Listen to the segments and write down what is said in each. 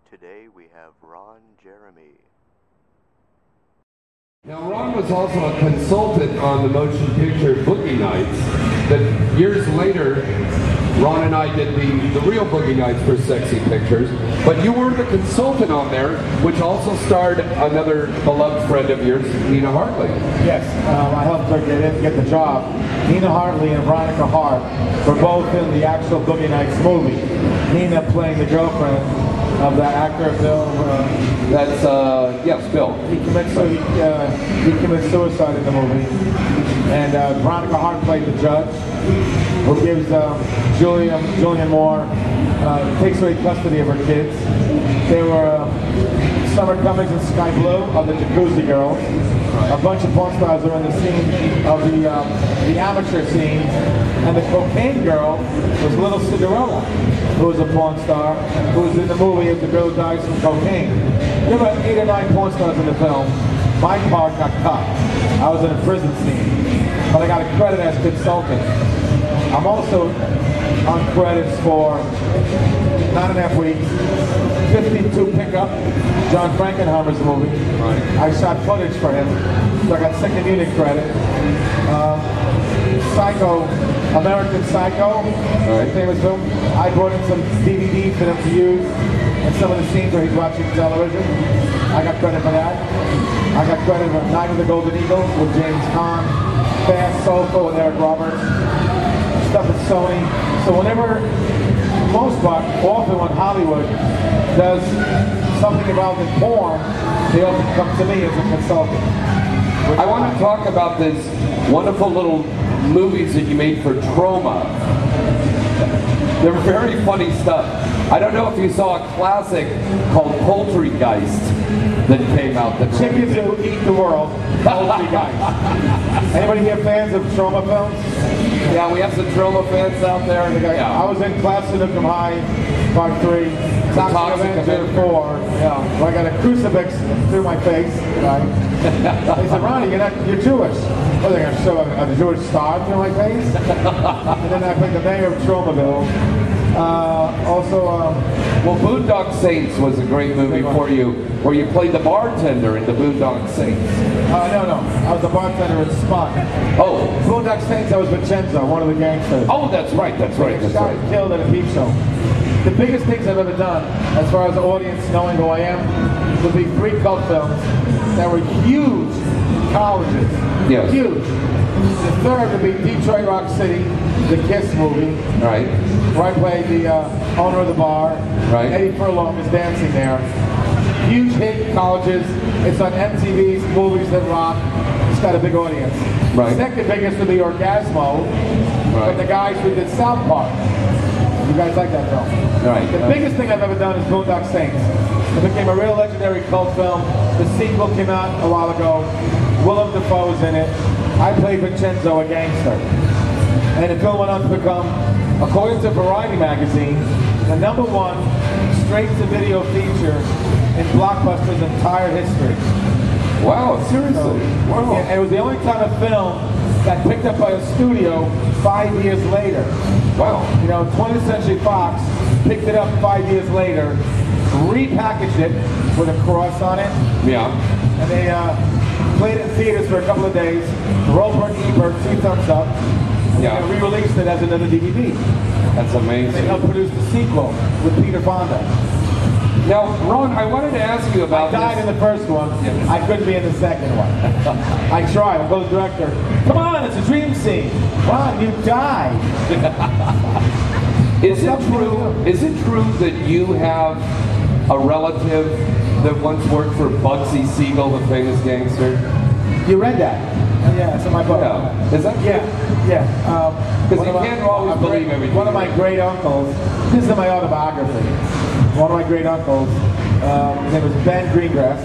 Today we have Ron Jeremy. Now, Ron was also a consultant on the motion picture Boogie Nights, that years later, Ron and I did the real Boogie Nights for Sexy Pictures, but you were the consultant on there, which also starred another beloved friend of yours, Nina Hartley. Yes, I helped her get the job. Nina Hartley and Veronica Hart were both in the actual Boogie Nights movie. Nina playing the girlfriend of that actor, Bill. Yes, Bill. He commits suicide in the movie. And Veronica Hart played the judge, who gives Julianne Moore, takes away custody of her kids. They were Summer Cummings and Sky Blue of the Jacuzzi Girls. A bunch of porn stars are in the scene of the amateur scene. And the cocaine girl was Little Cinderella, who was a porn star, who was in the movie as the girl dies from cocaine. There were 8 or 9 porn stars in the film. My part got cut. I was in a prison scene, but I got a credit as consultant. I'm also on credits for 9.5 weeks, 52 Pickup, John Frankenheimer's movie. Right. I shot footage for him, so I got second unit credit. Psycho, American Psycho, right. Famous film. I brought in some DVDs for them to use, and some of the scenes where he's watching television. I got credit for that. I got credit for Night of the Golden Eagle with James Caan, Fast Sofa with Eric Roberts, stuff at Sony. So whenever, most part, often when Hollywood does something involved in porn, they often come to me as a consultant. I want to talk about this wonderful little movies that you made for Troma. They're very funny stuff. I don't know if you saw a classic called Poultrygeist that came out. The chickens who eat the world, Poultrygeist. Anybody here fans of Troma films? Yeah, we have some Troma fans out there. Yeah. I was in Class of Nukem High, Part 3, Toxic Avenger 4. Yeah. Where I got a crucifix through my face. Right? They said, Ronnie, you're Jewish. Well, they're going to show a Jewish star through my face. And then I played the mayor of Tromaville. Well, Boondock Saints was a great movie for you, where you played the bartender in the Boondock Saints. No. I was the bartender in Spot. Oh. Boondock Saints, I was Vincenzo, one of the gangsters. Oh, that's right. Shot and killed at a peep show. The biggest things I've ever done, as far as the audience knowing who I am, would be 3 cult films that were huge colleges. Yes. Huge. The third would be Detroit Rock City, the Kiss movie. Right. Where I played the owner of the bar. Right. Eddie Furlong is dancing there. Huge hit colleges. It's on MTV's Movies That Rock. It's got a big audience. Right. Second biggest would be Orgasmo. Right. From the guys who did South Park. You guys like that film? Right. The biggest thing I've ever done is Boondock Saints. It became a real legendary cult film. The sequel came out a while ago. Willem Dafoe's in it. I played Vincenzo, a gangster. And the film went on to become, according to Variety magazine, the #1 straight-to-video feature in Blockbuster's entire history. Wow, seriously? Wow. Yeah, it was the only time a film got picked up by a studio 5 years later. Wow. You know, 20th Century Fox picked it up 5 years later, repackaged it with a cross on it. Yeah. And they played it in theaters for a couple of days. Robert Ebert, 2 thumbs up. And Yeah. they re-released it as another DVD. That's amazing. They helped produce the sequel with Peter Fonda. Now, Ron, I wanted to ask you about I died this. in the first one. I couldn't be in the second one. I tried. I told the director, come on, it's a dream scene. Ron, you died. Is it true that you have a relative that once worked for Bugsy Siegel, the famous gangster? You read that? Yeah, it's in my book. Yeah. Is that true? Yeah. Because you can't always believe everything. One of my great uncles, this is in my autobiography, one of my great uncles, his name was Ben Greengrass,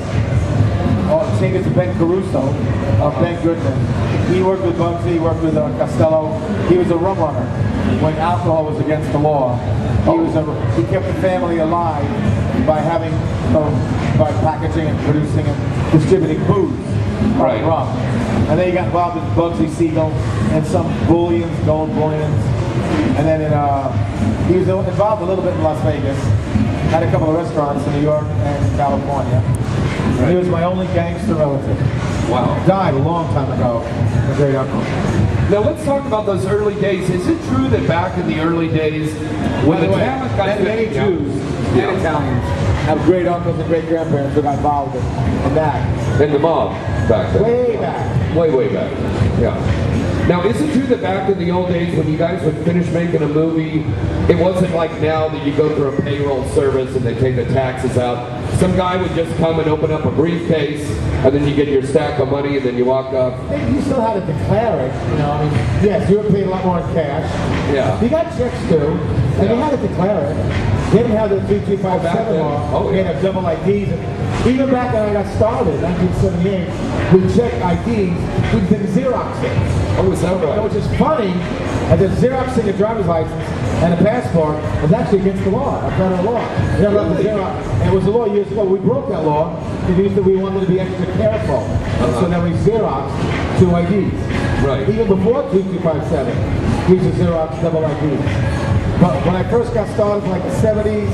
changed it to Ben Caruso, Ben Goodman. He worked with Bugsy, he worked with Costello. He was a rum runner when alcohol was against the law. He kept the family alive by by packaging and producing and distributing booze, right. Rum. And then he got involved with Bugsy Siegel and some bullions, gold bullions. And then he was involved a little bit in Las Vegas. had a couple of restaurants in New York and California. And he was my only gangster relative. Wow. Died a long time ago, my great uncle. Now let's talk about those early days. Is it true that back in the early days, when the talent got many Jews and Italians have great uncles and great grandparents who got involved in that? In the mob back then? Way back. Way back. Yeah. Now, is it true that back in the old days when you guys would finish making a movie, it wasn't like now that you go through a payroll service and they take the taxes out? Some guy would just come and open up a briefcase, and then you get your stack of money, and then you walk up. You still had to declare it, you know. I mean, yes, you were paid a lot more in cash. Yeah. You got checks too, and you had to declare it. They didn't have the 3357 law. Oh, we yeah. had double IDs. Even back when I got started, 1978, we checked IDs. We did Xerox it. Oh, is that right? Which is funny, as a Xeroxing a driver's license and a passport was actually against the law, a federal law. You know, Really? and it was a law years ago. We broke that law because we wanted to be extra careful. So then we Xeroxed 2 IDs. Right. Even before 2257, we used to Xerox double IDs. But when I first got started, like the 70s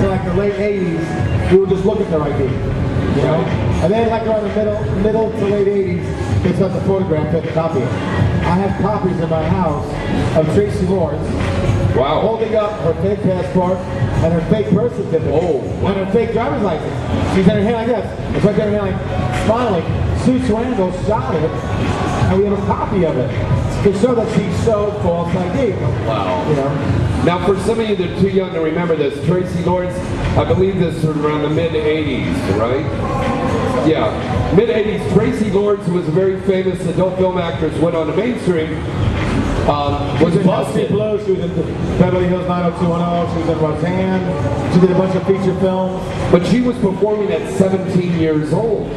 to like the late 80s, we would just look at their ID. You know? And then like around the middle to late 80s, they start to photograph it and copy it. I have copies in my house of Tracy Lawrence holding up her fake passport and her fake birth certificate and her fake driver's license. She's in her hand like this. It's right there in her hand like smiling. Sue Swandle shot it, and we have a copy of it to show that she showed false ID. Wow. You know? Now, for some of you that are too young to remember this, Tracy Lawrence, I believe this was around the mid-'80s, right? Yeah, mid-'80s. Tracy Lawrence, who was a very famous adult film actress, went on the mainstream, was busted. Blue. She was in Beverly Hills 90210. She was in Roseanne. She did a bunch of feature films. But she was performing at 17 years old.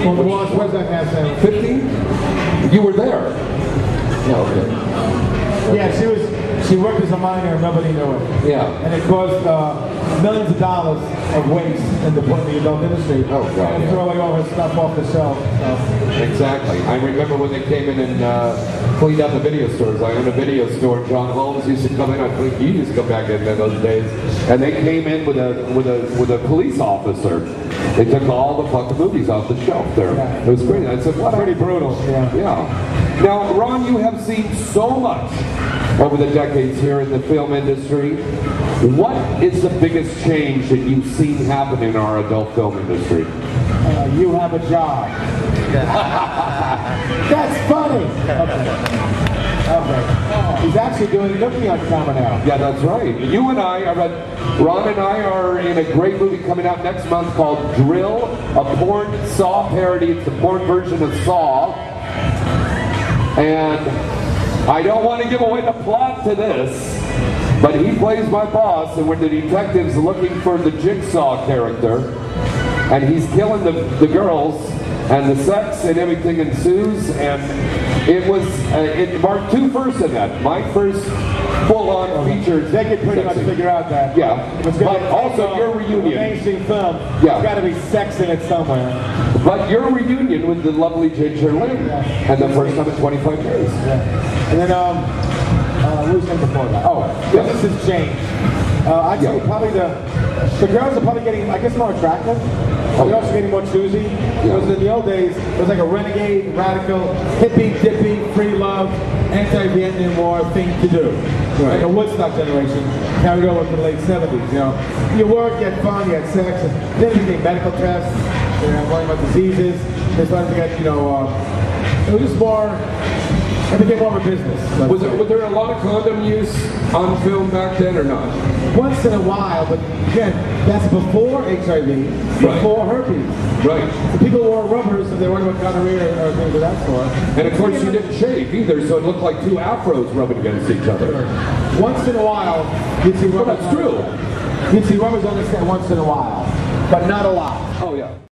Well, where's that guy saying? 15? You were there. Yeah, okay. Yeah, she worked as a minor and nobody knew it. Yeah. And it caused millions of dollars of waste in the adult industry. Oh, God, and yeah. throwing all her stuff off the shelf. So. Exactly. I remember when they came in and cleaned out the video stores. I owned a video store. John Holmes used to come in. I think you used to come back in those days. And they came in with a police officer. They took all the fucking movies off the shelf there. Yeah. It was great. I said, what? Pretty brutal. Yeah. Yeah. Now, Ron, you have seen so much over the decades here in the film industry. What is the biggest change that you've seen happen in our adult film industry? You have a job. That's funny. Okay. He's actually looking on camera now. Yeah, that's right. You and I, Ron and I are in a great movie coming out next month called Drill, a porn Saw parody. It's the porn version of Saw. And I don't want to give away the plot to this, but he plays my boss, and when the detective's looking for the Jigsaw character, and he's killing the girls, and the sex and everything ensues, and it marked 2 firsts in that. My first full-on feature. They could pretty much figure out that. Yeah, but also your reunion. Mainstream film. Yeah. There's got to be sex in it somewhere. But your reunion with the lovely Ginger Lynn, and the first time in 25 years. Yeah. And then, what was saying before that? Oh, yeah. This has changed. I'd say probably the girls are probably getting, I guess, more attractive. They're also getting more choosy. Because in the old days, it was like a renegade, radical, hippie, dippy, free love, anti-Vietnam War thing to do. Right. Like a Woodstock generation carried over to the late 70s. You know, you work, you had fun, you had sex, and then you get medical tests. They were worrying about diseases. They started to get, you know, it was just more. It became more of a business. Was there a lot of condom use on film back then or not? Once in a while, but again, that's before HIV, before herpes. Right. So people wore rubbers if they weren't about gonorrhea or things of that sort. And of course you didn't shave either, so it looked like 2 afros rubbing against each other. Once in a while, you'd see rubbers. Well, that's true. You'd see rubbers on the set once in a while, but not a lot. Oh yeah.